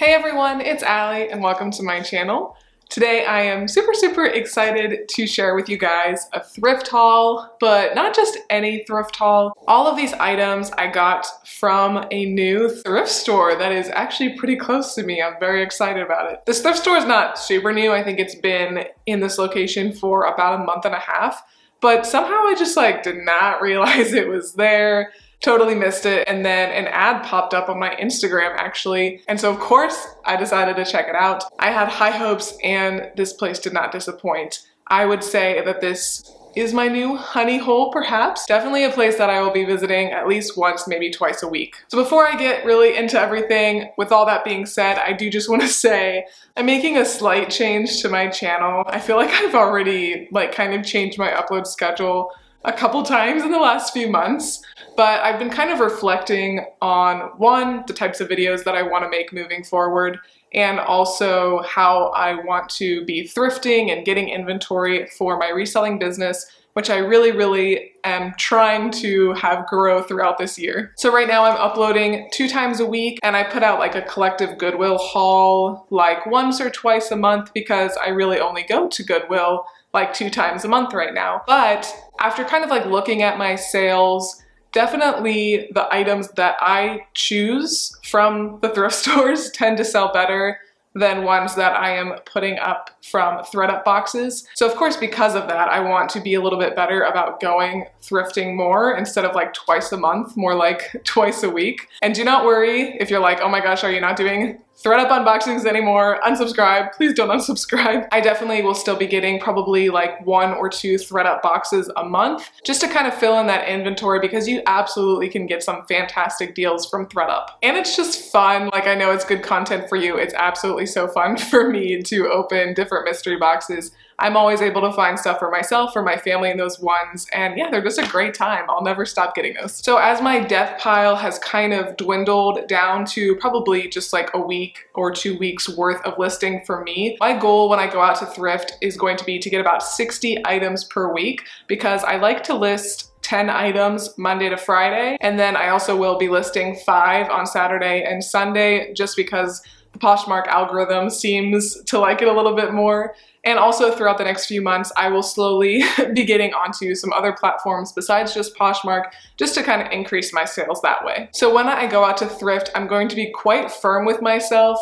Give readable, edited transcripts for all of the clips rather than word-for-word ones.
Hey everyone, it's Allie and welcome to my channel. Today I am super excited to share with you guys a thrift haul, but not just any thrift haul. All of these items I got from a new thrift store that is actually pretty close to me. I'm very excited about it. This thrift store is not super new. I think it's been in this location for about a month and a half, but somehow I just did not realize it was there. Totally missed it, and then an ad popped up on my Instagram actually, and so of course I decided to check it out. I had high hopes and this place did not disappoint. I would say that this is my new honey hole perhaps. Definitely a place that I will be visiting at least once, maybe twice a week. So before I get really into everything, with all that being said, I do just want to say I'm making a slight change to my channel. I feel like I've already kind of changed my upload schedule a couple times in the last few months, but I've been kind of reflecting on one, the types of videos that I want to make moving forward, and also how I want to be thrifting and getting inventory for my reselling business, which I really am trying to have grow throughout this year. So right now I'm uploading 2 times a week, and I put out a collective Goodwill haul once or twice a month because I really only go to Goodwill 2 times a month right now. But after kind of looking at my sales, definitely the items that I choose from the thrift stores tend to sell better than ones that I am putting up from thread-up boxes. So of course, because of that, I want to be a little bit better about going thrifting more instead of twice a month, more twice a week. And do not worry if you're oh my gosh, are you not doing thread-up unboxings anymore? Unsubscribe. Please don't unsubscribe. I definitely will still be getting probably 1 or 2 thread-up boxes a month just to kind of fill in that inventory, because you absolutely can get some fantastic deals from thread-up. And it's just fun. I know it's good content for you. It's absolutely so fun for me to open different mystery boxes. I'm always able to find stuff for myself, for my family in those ones, and yeah, they're just a great time. I'll never stop getting those. So as my death pile has kind of dwindled down to probably just a week or 2 weeks worth of listing for me, my goal when I go out to thrift is going to be to get about 60 items per week, because I like to list 10 items Monday to Friday, and then I also will be listing 5 on Saturday and Sunday just because the Poshmark algorithm seems to like it a little bit more. And also throughout the next few months, I will slowly be getting onto some other platforms besides just Poshmark, just to kind of increase my sales that way. So when I go out to thrift, I'm going to be quite firm with myself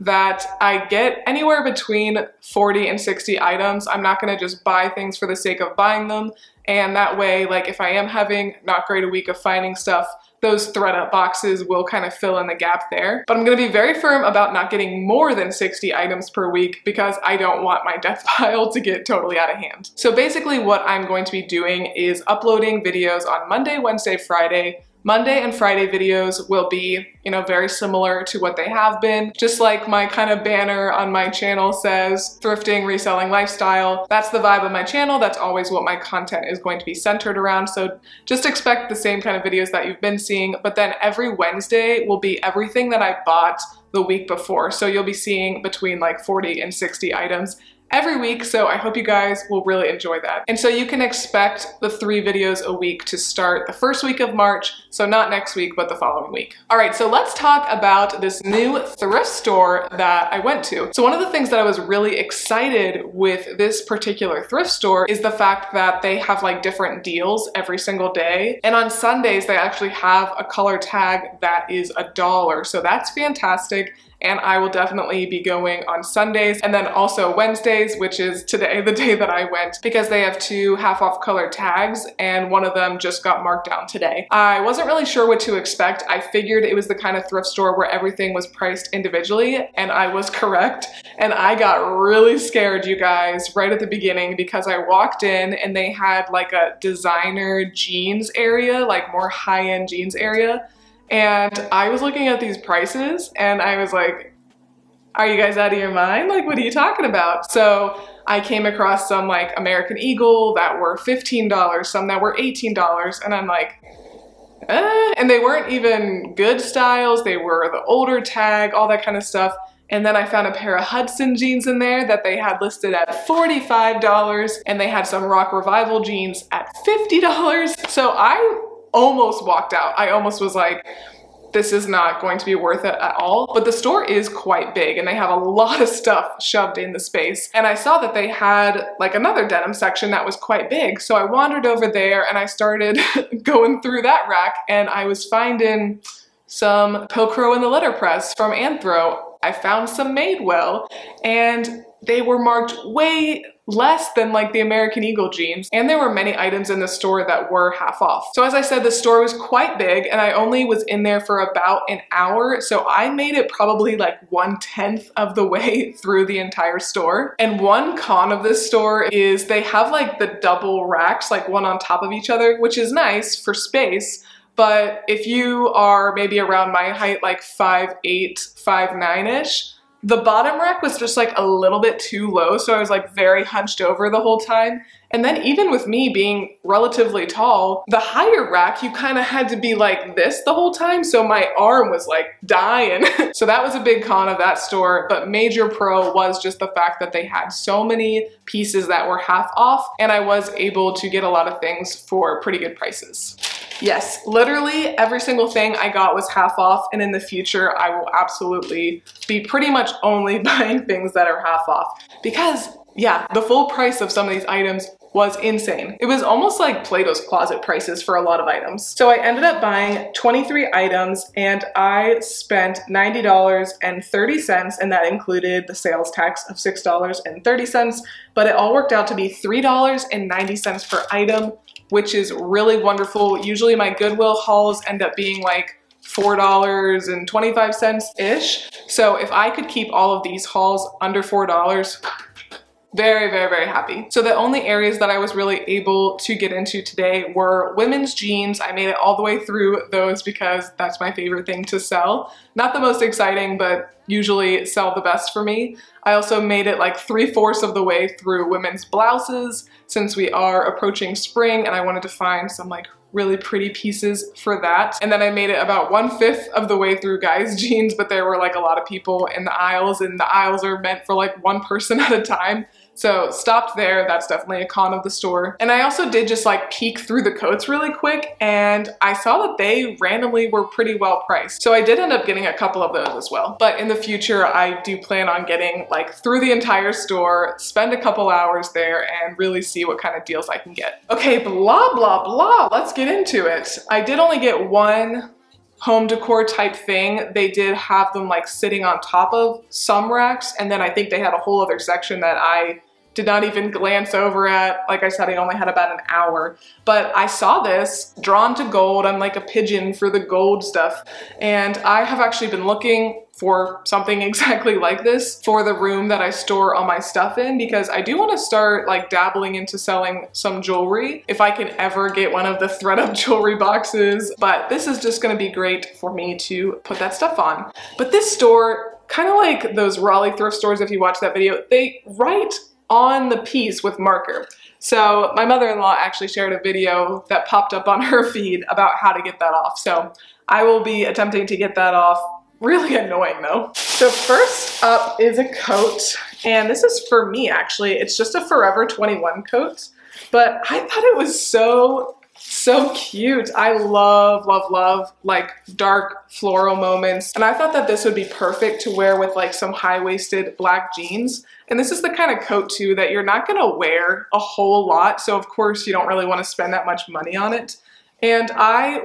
that I get anywhere between 40 and 60 items. I'm not gonna just buy things for the sake of buying them. And that way, if I am having not great a week of finding stuff, those thread-up boxes will kind of fill in the gap there. But I'm gonna be very firm about not getting more than 60 items per week because I don't want my death pile to get totally out of hand. So basically what I'm going to be doing is uploading videos on Monday, Wednesday, Friday. Monday and Friday videos will be, very similar to what they have been. Just like my kind of banner on my channel says, thrifting, reselling lifestyle. That's the vibe of my channel. That's always what my content is going to be centered around. So just expect the same kind of videos that you've been seeing. But then every Wednesday will be everything that I bought the week before. So you'll be seeing between 40 and 60 items every week, so I hope you guys will really enjoy that. And so you can expect the 3 videos a week to start the first week of March, so not next week, but the following week. All right, so let's talk about this new thrift store that I went to. So one of the things that I was really excited with this particular thrift store is the fact that they have different deals every single day. And on Sundays, they actually have a color tag that is $1, so that's fantastic. And I will definitely be going on Sundays, and then also Wednesdays, which is today, the day that I went, because they have 2 half-off color tags, and one of them just got marked down today. I wasn't really sure what to expect. I figured it was the kind of thrift store where everything was priced individually, and I was correct. And I got really scared, you guys, right at the beginning, because I walked in and they had a designer jeans area, more high-end jeans area. And I was looking at these prices and I was like, are you guys out of your mind? What are you talking about? So I came across some American Eagle that were $15, some that were $18, and I'm like, and they weren't even good styles. They were the older tag, all that kind of stuff. And then I found a pair of Hudson jeans in there that they had listed at $45, and they had some Rock Revival jeans at $50. So I almost walked out. I almost was like, this is not going to be worth it at all. But the store is quite big and they have a lot of stuff shoved in the space. And I saw that they had like another denim section that was quite big. So I wandered over there and I started going through that rack, and I was finding some Pilcrow in the letterpress from Anthro. I found some Madewell, and they were marked way less than like the American Eagle jeans. And there were many items in the store that were half off. So as I said, the store was quite big and I only was in there for about an hour. So I made it probably like 1/10 of the way through the entire store. And one con of this store is they have like the double racks, like one on top of each other, which is nice for space. But if you are maybe around my height, like 5'8", 5'9"-ish, the bottom rack was just like a little bit too low, so I was like very hunched over the whole time. And then even with me being relatively tall, the higher rack, you kind of had to be like this the whole time, so my arm was like dying. So that was a big con of that store, but major pro was just the fact that they had so many pieces that were half off, and I was able to get a lot of things for pretty good prices. Yes, literally every single thing I got was half off, and in the future I will absolutely be pretty much only buying things that are half off, because yeah, the full price of some of these items was insane. It was almost like Plato's Closet prices for a lot of items. So I ended up buying 23 items and I spent $90.30, and that included the sales tax of $6.30, but it all worked out to be $3.90 per item, which is really wonderful. Usually my Goodwill hauls end up being like $4.25-ish. So if I could keep all of these hauls under $4, very, very, very happy. So the only areas that I was really able to get into today were women's jeans. I made it all the way through those because that's my favorite thing to sell. Not the most exciting, but usually sell the best for me. I also made it like 3/4 of the way through women's blouses since we are approaching spring and I wanted to find some like really pretty pieces for that. And then I made it about 1/5 of the way through guys' jeans, but there were like a lot of people in the aisles, and the aisles are meant for like one person at a time. So stopped there. That's definitely a con of the store. And I also did just like peek through the coats really quick, and I saw that they randomly were pretty well priced. So I did end up getting a couple of those as well. But in the future, I do plan on getting like through the entire store, spend a couple hours there, and really see what kind of deals I can get. Okay, blah, blah, blah. Let's get into it. I did only get one home decor type thing. They did have them like sitting on top of some racks, and then I think they had a whole other section that I did not even glance over at. Like I said, I only had about an hour, but I saw this Drawn to Gold. I'm like a pigeon for the gold stuff, and I have actually been looking for something exactly like this for the room that I store all my stuff in, because I do want to start like dabbling into selling some jewelry if I can ever get one of the thread-up jewelry boxes. But this is just going to be great for me to put that stuff on. But this store, kind of like those Raleigh thrift stores, if you watch that video, they write on the piece with marker. So my mother-in-law actually shared a video that popped up on her feed about how to get that off. So I will be attempting to get that off. Really annoying though. So first up is a coat, and this is for me actually. It's just a Forever 21 coat, but I thought it was so cute. I love, love, love like dark floral moments, and I thought that this would be perfect to wear with like some high-waisted black jeans. And this is the kind of coat too that you're not gonna wear a whole lot, so of course you don't really want to spend that much money on it. And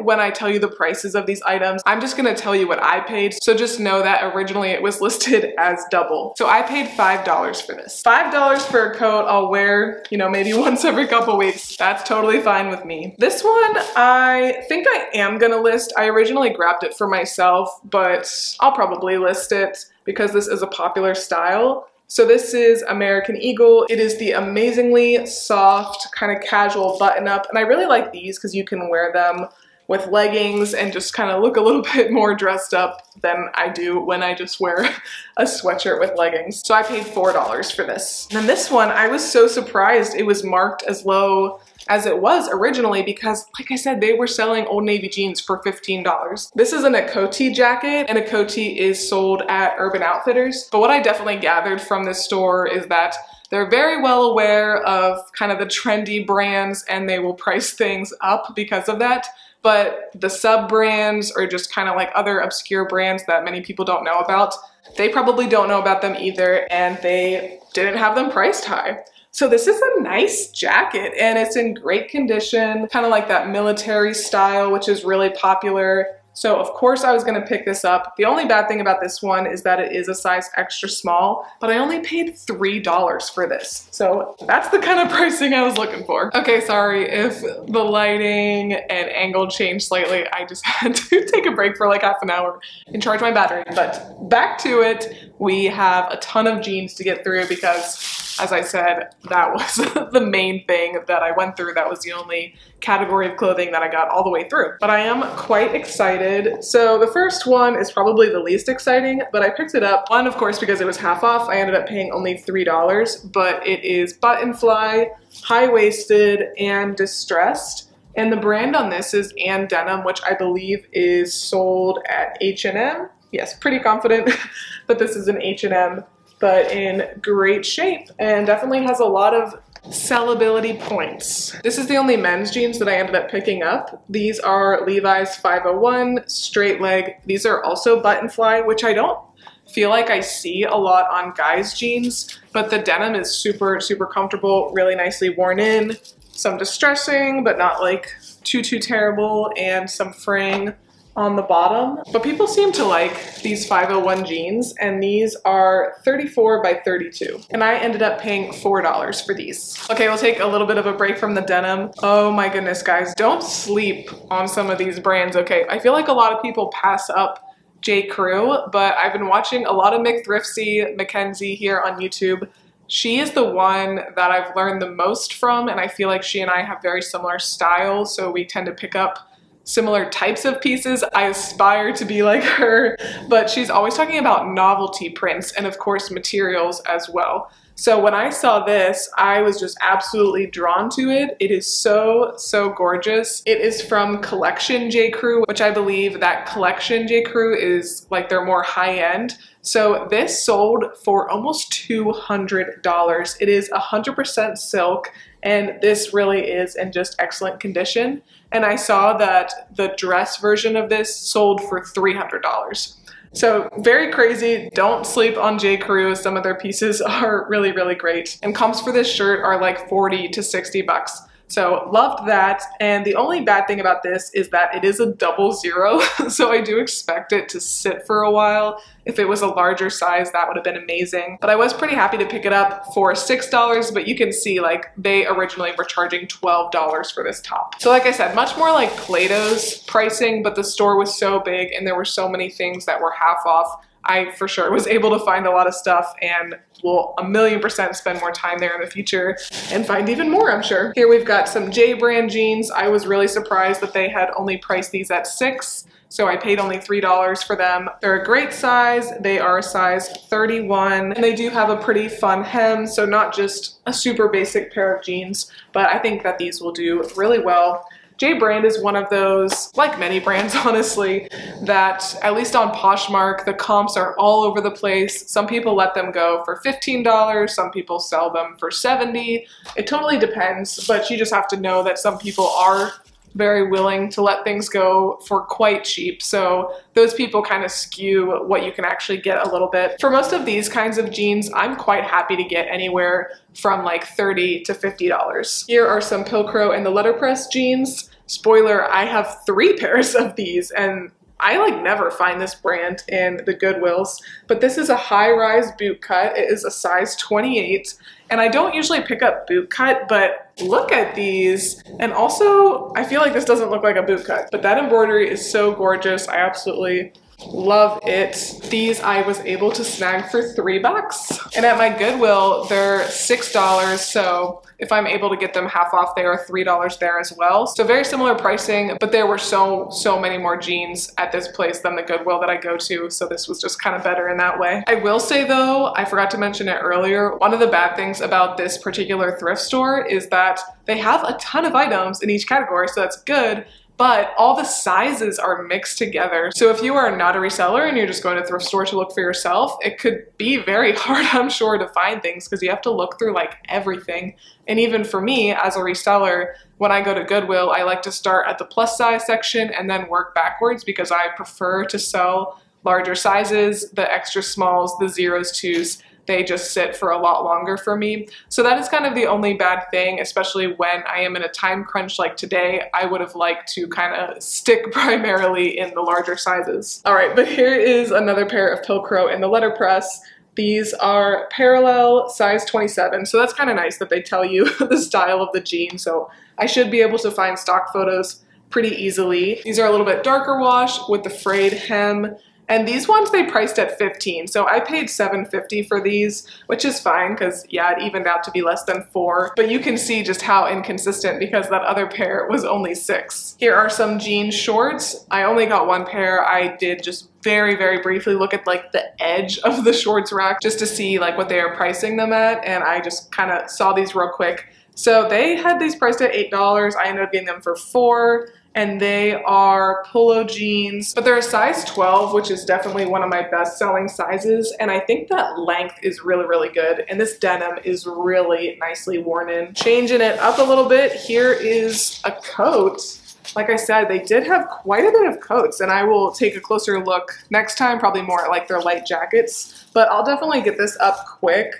when I tell you the prices of these items, I'm just gonna tell you what I paid. So just know that originally it was listed as double. So I paid $5 for this. $5 for a coat I'll wear, you know, maybe once every couple weeks. That's totally fine with me. This one, I think I am gonna list. I originally grabbed it for myself, but I'll probably list it because this is a popular style. So this is American Eagle. It is the amazingly soft, kind of casual button up. And I really like these because you can wear them with leggings and just kind of look a little bit more dressed up than I do when I just wear a sweatshirt with leggings. So I paid $4 for this. And then this one, I was so surprised it was marked as low as it was originally because, like I said, they were selling Old Navy jeans for $15. This is an Coty jacket, and Coty is sold at Urban Outfitters. But what I definitely gathered from this store is that they're very well aware of kind of the trendy brands, and they will price things up because of that. but the sub brands or just kind of like other obscure brands that many people don't know about, they probably don't know about them either, and they didn't have them priced high. So this is a nice jacket and it's in great condition, kind of like that military style, which is really popular. So of course I was gonna pick this up. The only bad thing about this one is that it is a size extra small, but I only paid $3 for this. So that's the kind of pricing I was looking for. Okay, sorry if the lighting and angle changed slightly. I just had to take a break for like half an hour and charge my battery. But back to it, we have a ton of jeans to get through because, as I said, that was the main thing that I went through. That was the only category of clothing that I got all the way through. But I am quite excited. So the first one is probably the least exciting, but I picked it up. One, of course, because it was half off. I ended up paying only $3, but it is button fly, high-waisted, and distressed. And the brand on this is denim, which I believe is sold at H&M. Yes, pretty confident that this is an H&M, but in great shape and definitely has a lot of sellability points. This is the only men's jeans that I ended up picking up. These are Levi's 501 straight leg. These are also button fly, which I don't feel like I see a lot on guys' jeans, but the denim is super, super comfortable, really nicely worn in, some distressing, but not like too terrible, and some fraying on the bottom. But people seem to like these 501 jeans, and these are 34 by 32. And I ended up paying $4 for these. Okay, we'll take a little bit of a break from the denim. Oh my goodness, guys, don't sleep on some of these brands, okay? I feel like a lot of people pass up J. Crew, but I've been watching a lot of Mackenzie here on YouTube. She is the one that I've learned the most from, and I feel like she and I have very similar styles, so we tend to pick up similar types of pieces. I aspire to be like her, but she's always talking about novelty prints and of course materials as well. So when I saw this, I was just absolutely drawn to it. It is so, so gorgeous. It is from Collection J. Crew, which I believe that Collection J. Crew is like they're more high end. So this sold for almost $200. It is 100% silk, and this really is in just excellent condition. And I saw that the dress version of this sold for $300. So very crazy. Don't sleep on J. Crew. Some of their pieces are really, really great. And comps for this shirt are like 40 to 60 bucks. So loved that. And the only bad thing about this is that it is a 00. So I do expect it to sit for a while. If it was a larger size, that would have been amazing. But I was pretty happy to pick it up for $6, but you can see like they originally were charging $12 for this top. So like I said, much more like Plato's pricing, but the store was so big and there were so many things that were half off. I for sure was able to find a lot of stuff and will 1,000,000% spend more time there in the future and find even more, I'm sure. Here we've got some J brand jeans. I was really surprised that they had only priced these at $6. So I paid only $3 for them. They're a great size. They are a size 31, and they do have a pretty fun hem. So not just a super basic pair of jeans, but I think that these will do really well. J brand is one of those, like many brands honestly, that at least on Poshmark, the comps are all over the place. Some people let them go for $15, some people sell them for $70. It totally depends, but you just have to know that some people are very willing to let things go for quite cheap. So those people kind of skew what you can actually get a little bit. For most of these kinds of jeans, I'm quite happy to get anywhere from like $30 to $50. Here are some Pilcrow and the letterpress jeans. Spoiler, I have 3 pairs of these, and I like never find this brand in the Goodwills, but this is a high-rise boot cut. It is a size 28, and I don't usually pick up boot cut, but look at these. And also, I feel like this doesn't look like a boot cut, but that embroidery is so gorgeous. I absolutely love it. These I was able to snag for $3. And at my Goodwill, they're $6, so if I'm able to get them half off, they are $3 there as well. So very similar pricing, but there were so many more jeans at this place than the Goodwill that I go to, so this was just kind of better in that way. I will say though, I forgot to mention it earlier, one of the bad things about this particular thrift store is that they have a ton of items in each category, so that's good, but all the sizes are mixed together. So if you are not a reseller and you're just going to a thrift store to look for yourself, it could be very hard, I'm sure, to find things because you have to look through like everything. And even for me as a reseller, when I go to Goodwill, I like to start at the plus size section and then work backwards because I prefer to sell larger sizes. The extra smalls, the zeros, twos, they just sit for a lot longer for me. So that is kind of the only bad thing, especially when I am in a time crunch like today. I would have liked to kind of stick primarily in the larger sizes. All right, but here is another pair of Pilcrow in the letterpress. These are parallel, size 27. So that's kind of nice that they tell you the style of the jean. So I should be able to find stock photos pretty easily. These are a little bit darker wash with the frayed hem. And these ones they priced at $15, so I paid $7.50 for these, which is fine because yeah, it evened out to be less than $4. But you can see just how inconsistent because that other pair was only $6. Here are some jean shorts. I only got one pair. I did just very, very briefly look at like the edge of the shorts rack just to see like what they are pricing them at, and I just kind of saw these real quick. So they had these priced at $8. I ended up getting them for $4. And they are polo jeans, but they're a size 12, which is definitely one of my best selling sizes. And I think that length is really, really good. And this denim is really nicely worn in. Changing it up a little bit, here is a coat. Like I said, they did have quite a bit of coats, and I will take a closer look next time, probably more at like their light jackets, but I'll definitely get this up quick.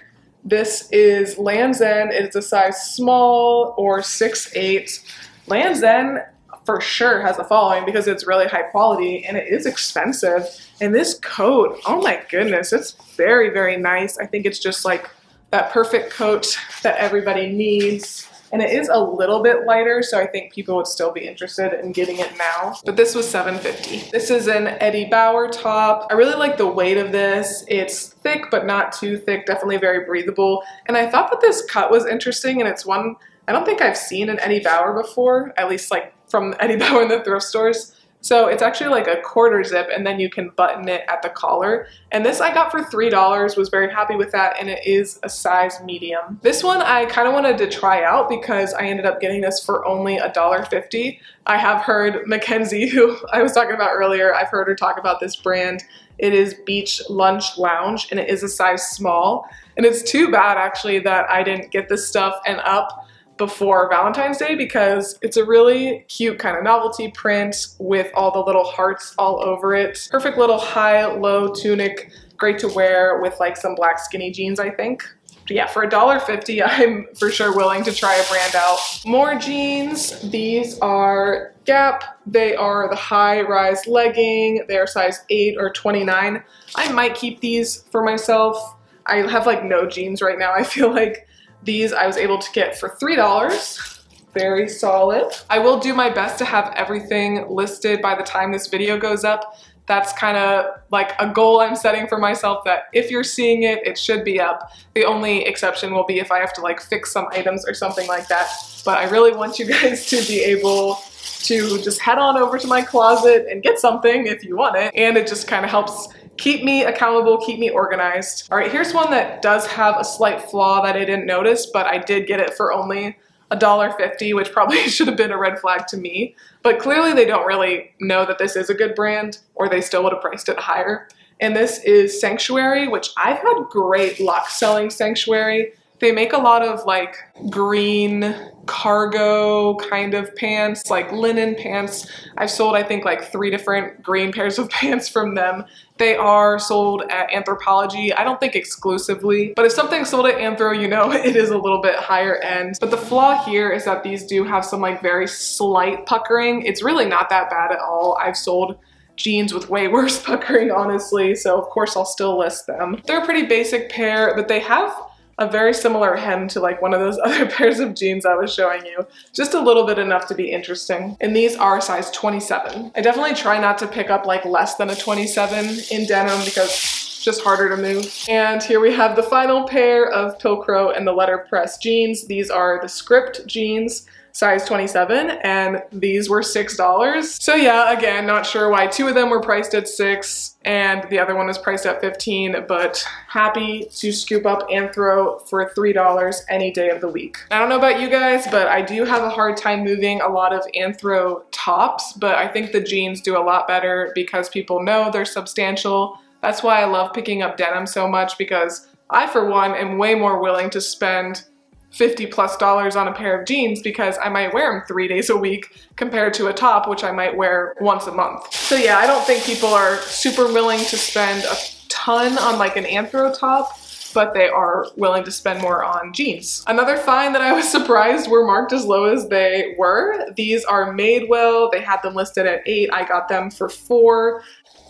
This is Land's End. It's a size small or 6'8". Land's End for sure has a following because it's really high quality and it is expensive. And this coat, oh my goodness, it's very, very nice. I think it's just like that perfect coat that everybody needs. And it is a little bit lighter, so I think people would still be interested in getting it now. But this was $7.50. This is an Eddie Bauer top. I really like the weight of this. It's thick, but not too thick, definitely very breathable. And I thought that this cut was interesting, and it's one I don't think I've seen an Eddie Bauer before, at least like from Eddie Bauer in the thrift stores. So it's actually like a quarter zip and then you can button it at the collar. And this I got for $3, was very happy with that, and it is a size medium. This one I kind of wanted to try out because I ended up getting this for only $1.50. I have heard Mackenzie, who I was talking about earlier, I've heard her talk about this brand. It is Beach Lunch Lounge and it is a size small. And it's too bad actually that I didn't get this stuff and up before Valentine's Day because it's a really cute kind of novelty print with all the little hearts all over it. Perfect little high-low tunic, great to wear with like some black skinny jeans, I think. But yeah, for $1.50, I'm for sure willing to try a brand out. More jeans. These are Gap. They are the high-rise legging. They are size 8 or 29. I might keep these for myself. I have like no jeans right now. I feel like these I was able to get for $3. Very solid. I will do my best to have everything listed by the time this video goes up. That's kind of like a goal I'm setting for myself, that if you're seeing it, it should be up. The only exception will be if I have to like fix some items or something like that. But I really want you guys to be able to just head on over to my closet and get something if you want it. And it just kind of helps keep me accountable, keep me organized. All right, here's one that does have a slight flaw that I didn't notice, but I did get it for only $1.50, which probably should have been a red flag to me. But clearly they don't really know that this is a good brand, or they still would have priced it higher. And this is Sanctuary, which I've had great luck selling Sanctuary. They make a lot of like green cargo kind of pants, like linen pants. I've sold I think like 3 different green pairs of pants from them. They are sold at Anthropologie. I don't think exclusively, but if something's sold at Anthro, you know it is a little bit higher end. But the flaw here is that these do have some like very slight puckering. It's really not that bad at all. I've sold jeans with way worse puckering, honestly, so of course I'll still list them. They're a pretty basic pair, but they have a very similar hem to like one of those other pairs of jeans I was showing you. Just a little bit enough to be interesting. And these are size 27. I definitely try not to pick up like less than a 27 in denim because it's just harder to move. And here we have the final pair of Pilcrow and the letterpress jeans. These are the Script jeans, size 27, and these were $6. So yeah, again, not sure why two of them were priced at $6 and the other one was priced at $15, but happy to scoop up Anthro for $3 any day of the week. I don't know about you guys, but I do have a hard time moving a lot of Anthro tops, but I think the jeans do a lot better because people know they're substantial. That's why I love picking up denim so much, because I, for one, am way more willing to spend $50+ on a pair of jeans because I might wear them 3 days a week compared to a top, which I might wear once a month. So yeah, I don't think people are super willing to spend a ton on like an Anthro top, but they are willing to spend more on jeans. Another find that I was surprised were marked as low as they were. These are Madewell. They had them listed at $8. I got them for $4.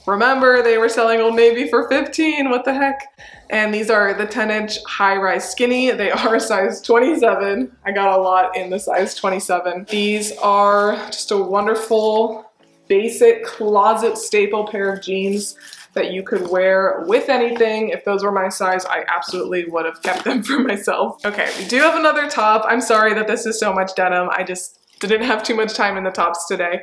Remember, they were selling Old Navy for $15, what the heck? And these are the 10-inch high-rise skinny. They are a size 27. I got a lot in the size 27. These are just a wonderful, basic closet staple pair of jeans that you could wear with anything. If those were my size, I absolutely would have kept them for myself. Okay, we do have another top. I'm sorry that this is so much denim. I just didn't have too much time in the tops today.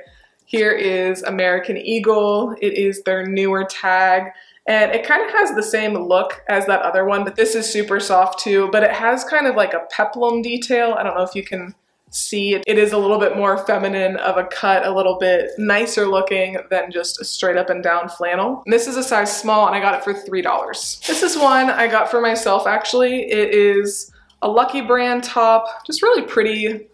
Here is American Eagle. It is their newer tag, and it kind of has the same look as that other one, but this is super soft too, but it has kind of like a peplum detail. I don't know if you can see it. It is a little bit more feminine of a cut, a little bit nicer looking than just a straight up and down flannel. And this is a size small, and I got it for $3. This is one I got for myself actually. It is a Lucky Brand top, just really pretty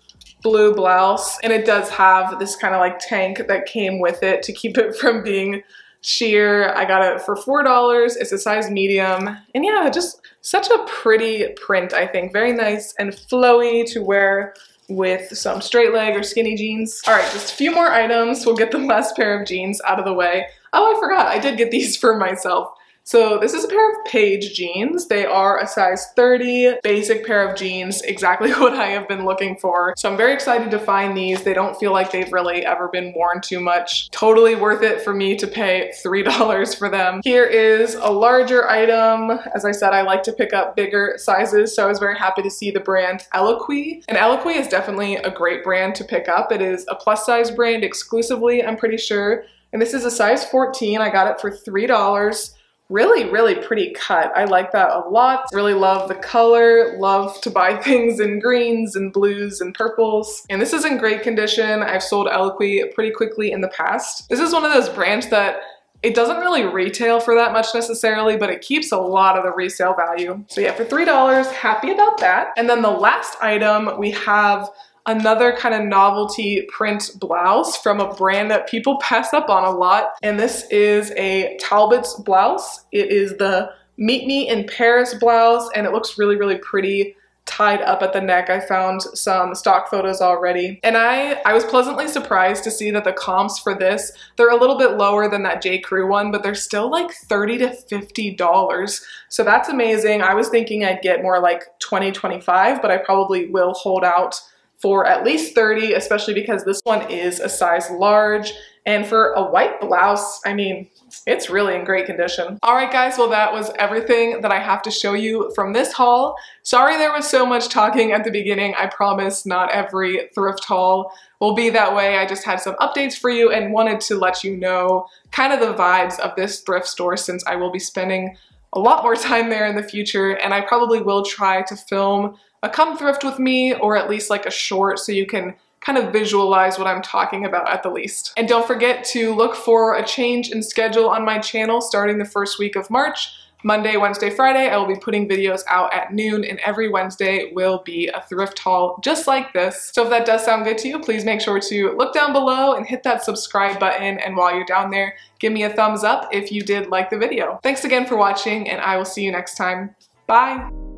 blue blouse, and it does have this kind of like tank that came with it to keep it from being sheer. I got it for $4. It's a size medium, and yeah, just such a pretty print, I think. Very nice and flowy to wear with some straight leg or skinny jeans. All right, just a few more items. We'll get the last pair of jeans out of the way. Oh, I forgot, I did get these for myself. So this is a pair of Paige jeans. They are a size 30, basic pair of jeans, exactly what I have been looking for. So I'm very excited to find these. They don't feel like they've really ever been worn too much. Totally worth it for me to pay $3 for them. Here is a larger item. As I said, I like to pick up bigger sizes, so I was very happy to see the brand Eloquii. And Eloquii is definitely a great brand to pick up. It is a plus size brand exclusively, I'm pretty sure. And this is a size 14. I got it for $3. Really, really pretty cut. I like that a lot. Really love the color. Love to buy things in greens and blues and purples. And this is in great condition. I've sold Eloquii pretty quickly in the past. This is one of those brands that it doesn't really retail for that much necessarily, but it keeps a lot of the resale value. So yeah, for $3, happy about that. And then the last item, we have another kind of novelty print blouse from a brand that people pass up on a lot. And this is a Talbot's blouse. It is the Meet Me in Paris blouse, and it looks really, really pretty tied up at the neck. I found some stock photos already. And I was pleasantly surprised to see that the comps for this, they're a little bit lower than that J. Crew one, but they're still like $30 to $50. So that's amazing. I was thinking I'd get more like $20, $25, but I probably will hold out for at least $30, especially because this one is a size large. And for a white blouse, I mean, it's really in great condition. All right, guys, well, that was everything that I have to show you from this haul. Sorry there was so much talking at the beginning. I promise not every thrift haul will be that way. I just had some updates for you and wanted to let you know kind of the vibes of this thrift store, since I will be spending a lot more time there in the future, and I probably will try to film a come thrift with me, or at least like a short, so you can kind of visualize what I'm talking about at the least. And don't forget to look for a change in schedule on my channel starting the first week of March. Monday, Wednesday, Friday, I will be putting videos out at noon, and every Wednesday will be a thrift haul just like this. So if that does sound good to you, please make sure to look down below and hit that subscribe button. And while you're down there, give me a thumbs up if you did like the video. Thanks again for watching, and I will see you next time. Bye.